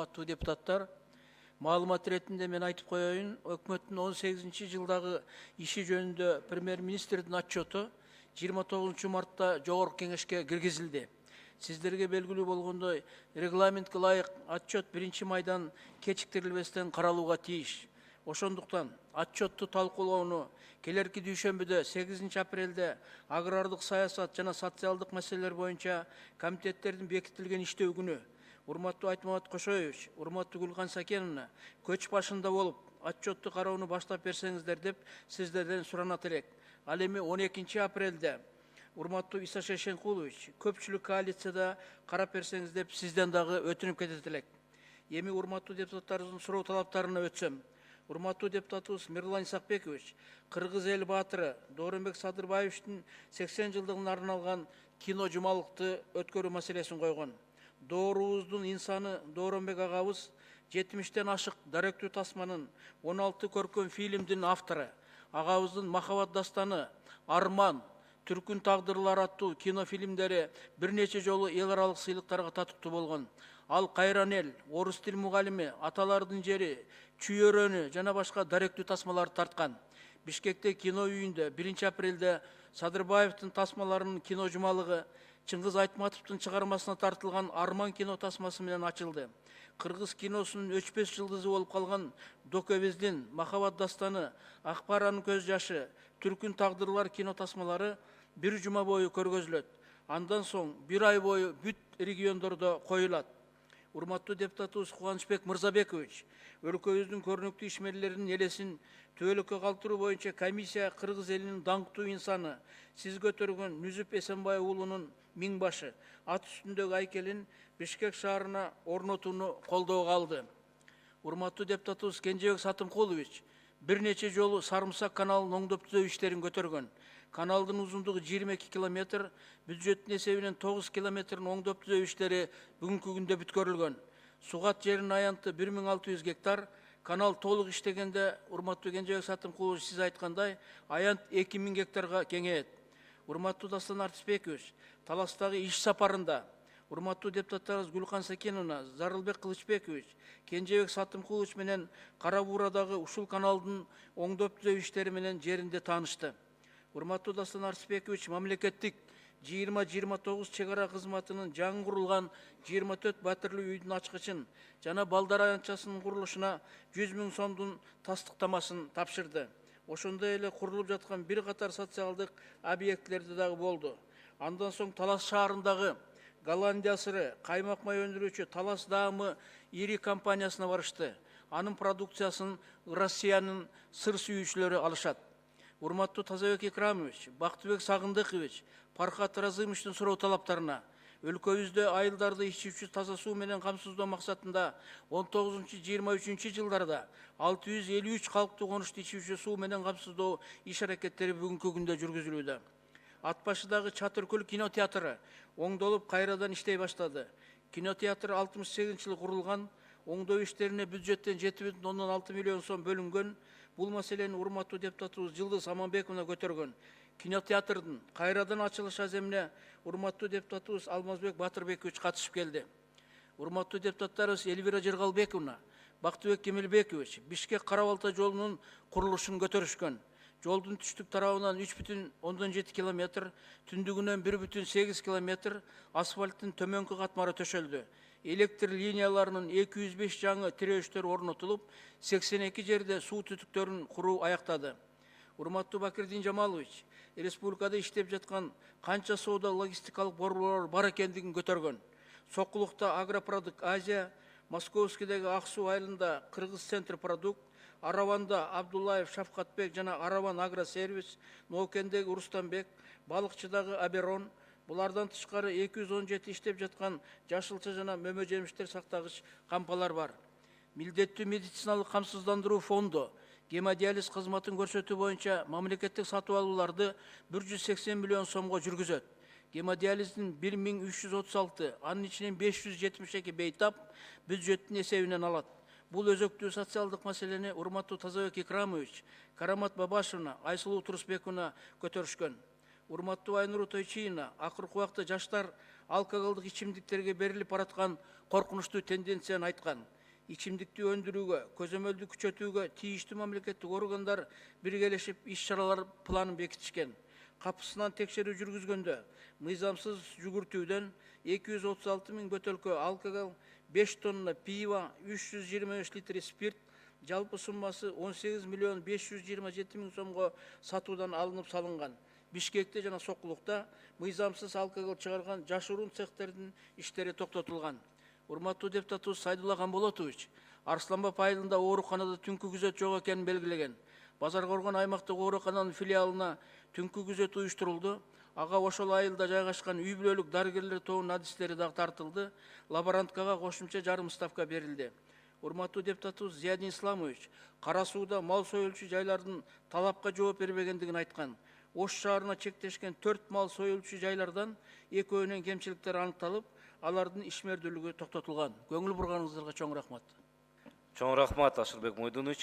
урматтуу депутаттар, маалымат ретинде мен айтып коеюн, өкмөттүн 18-жылдагы иши жөнүндө премьер-министрдин отчету 29 мартта жогорку кеңешке киргизилди. Сиздерге белгилүү болгондой, регламентке ылайык отчет 1-майдан кечиктирилбестен каралууга тийиш. Ошондуктан отчетту талкуулоону келерки дүйшөмбүдө 8-апрелде агрардык саясат жана социалдык маселелер боюнча комитеттердин бекитилген иштөө күнү урматтуу Айтмамат Кошоевич, урматтуу Гүлкан Сакеновна көч башында болуп, отчетту кароону баштап берсеңиздер деп сиздерден суранат элек. Ал эми 12-апрелде урматтуу Иса Шейшенкулович көпчүлүк коалицияда карап берсеңиз деп сизден дагы өтүнүп кетет элек. Эми урматтуу депутаттарыбыздын суроо талаптарына өтсөм. Урматтуу депутатыбыз Мирлан Исакбекович кыргыз эл баатыры Дооронбек Садырбаевичтин 80-жылдыгына арналган кино жумалыкты өткөрүү маселесин койгон. Доорубуздун инсаны Дооронбек агабыз 70-тен ашык даректүү тасманын 16 көркөм фильмдин автору. Агабыздын Махаббат дастаны, Арман, Түркүн тагдырлары аттуу кинофильмдери бир нече жолу эл аралык сыйлыктарга татыктуу болгон. Ал Кайран эл, Орус тил мугалими, Аталардын жери, Чүйөрөнү жана башка даректүү тасмаларды тарткан. Бишкекте кино үйүндө 1-апрелде Садырбаевдин тасмаларынын кино жумалыгы Чыңгыз Айтматовдун чыгармасына тартылган Арман кино тасмасы менен ачылды. Кыргыз киносунун өчпөс жылдызы болуп калган Докебиздин Махаббат дастаны, Акбаранын көз жашы, Түркүн тагдырлар кино тасмалары бир жума бою көргөзүлөт. Андан соң бир ай бою бүт региондордо коюлат. Урматтуу депутатыбыз Кубанычбек Мырзабекович, өлкөбүздүн көрүнүктүү ишмерлеринин элесин төөлөккө калтыруу боюнча комиссия кыргыз элинин даңктуу инсаны, сиз көтөргөн Нүзүп Эсенбай уулунун миңбашы ат үстүндөгү айкелин Бишкек шаарына орнотууну колдоого алды. Урматтуу депутатыбыз Кенжебек Сатымкулович бир нече жолу Сарымсак каналын оңдоп түзөө иштерин көтөргөн. Каналдын узундугу 22 километр, бюджеттин эсебинен 9 километрин оңдоп түзөө иштери бүгүнкү күндө бүткөрүлгөн. Сугат жеринин аянты 1600 гектар, канал толук иштегенде, урматтуу Кенжебек Сатымкулович сиз айткандай, аянт 2000 гектарга кеңейет. Урматтуу Дастан Артисбекович, Таластагы иш сапарында урматтуу депутаттарыбыз Гүлкан Сакеновна, Зарылбек Кылычбекович, Кенжебек Сатымкулович менен Кара Буурадагы ушул каналдын оңдоп түзөө иштери менен жеринде таанышты. Урматтуу Дастан Артисбекович мамлекеттик 20-29 чегара кызматынын жаңы курулган 24 батирлүү үйдүн ачкычын жана балдар аянтчасынын курулушуна 100 000 сомдун тастыктамасын тапшырды. Ошондой эле курулуп жаткан бир катар социалдык объектилерди дагы болду. Андан соң Талас шаарындагы Голландия сыры, каймак май өндүрүүчү Талас даамы ири компаниясына барышты. Анын продукциясын Россиянын сыр сүйүүчүлөрү алышат. Урматтуу Тазабек Икрамович, Бактыбек Сагындыкович, Пархат Разымовичтин суроо талаптарына өлкөбүздө айылдарды ичүүчү таза суу менен камсыздоо максатында 19-23 жылдарда 653 калктуу конушту ичүүчү суу менен камсыздоо иш аракеттери бүгүнкү күндө жүргүзүлүүдө. Ат башыдагы Чатыркөл кинотеатры оңдолуп кайрадан иштей баштады. Кинотеатр 68-жылы курулган, оңдоо иштерине бюджеттен 7,6 миллион сом бөлүнгөн. Бул маселени урматтуу депутатыбыз Жылдыз Аманбековна көтөргөн. Кинотеатрдын кайрадан ачылыш аземине урматтуу депутатыбыз Алмазбек Батырбекович катышып келди. Урматтуу депутаттарыбыз Элвира Жыргалбековна, Бактыбек Кемелбекович Бишкек Кара-Балта жолунун курулушун көтөрүшкөн. Жолдун түштүк тарабынан 3,7 километр, түндүгүнөн 1,8 километр асфальттын төмөнкү катмары төшөлдү. Электр линияларынын 205 жаңы тирөөчтөр орнотулуп, 82 жерде суу түтүктөрүн куруу аяктады. Урматтуу Бакирдин Жамалович, республикада иштеп жаткан канча соода логистикалык борборлор бар экендигин көтөргөн. Сокулукта Агропродукт Азия, Московскийдеги Ак суу айылында Кыргыз Центр Продукт, Араванда Абдуллаев Шафкатбек жана Араван Агросервис, Ноокендеги Рустамбек, Балыкчыдагы Аберон, булардан тышкары 217 иштеп жаткан жашылча жана мөмө жемиштер сактагыч кампалар бар. Милдеттүү медициналык камсыздандыруу фонду гемодиализ кызматын көрсөтүү боюнча мамлекеттик сатып алууларды 180 миллион сомго жүргүзөт. Гемодиализдин 1336, анын ичинен 572 бейтап бюджеттин эсебинен алат. Бул өзөктүү социалдык маселени урматтуу Тазабек Икрамович, Карамат Бабашевна, Айсулуу Турусбековна көтөрүшкөн. Урматтуу Айнур Тойчиевна, акыркы убакта жаштар алкоголдук ичимдиктерге берилип бараткан коркунучтуу тенденцияны айткан. Ичимдикти өндүрүүгө, көзөмөлдү күчөтүүгө тийиштүү мамлекеттик органдар биргелешип иш-чаралар планын бекитишкен. Капысынан текшерүү жүргүзгөндө мыйзамсыз жүгүртүүдөн 236 000 бөтөлкө алкогол, 5 тонна пиво, 325 литр спирт, жалпы суммасы 18 миллион 527 000 сомго сатуудан алынып салынган. Бишкекте жана Сокулукта мыйзамсыз алкогол чыгарган жашыруун цехтердин иштери токтотулган. Урматтуу депутатыбыз Сайдулла Камболотович, Арсланбап айылында ооруканада түнкү күзөт жок экенин белгилеген. Базар Коргон аймактык оорукананын филиалына түнкү күзөт уюштурулду. Ага ошол айылда жайгашкан үй бүлөлүк дарыгерлер тобунун адистери дагы тартылды. Лаборанткага кошумча жарым ставка берилди. Урматтуу депутатыбыз Зиядин Исламович, Кара сууда мал союлчу жайлардын талапка жооп бербегендигин айткан. Ош шаарына чектешкен 4 мал союлчу жайлардан экөөнүн кемчиликтери аныкталып, алардын ишмердүүлүгү токтотулган. Көңүл бурганыңыздарга чоң рахмат. Чоң рахмат, Ашырбек Мойдунович.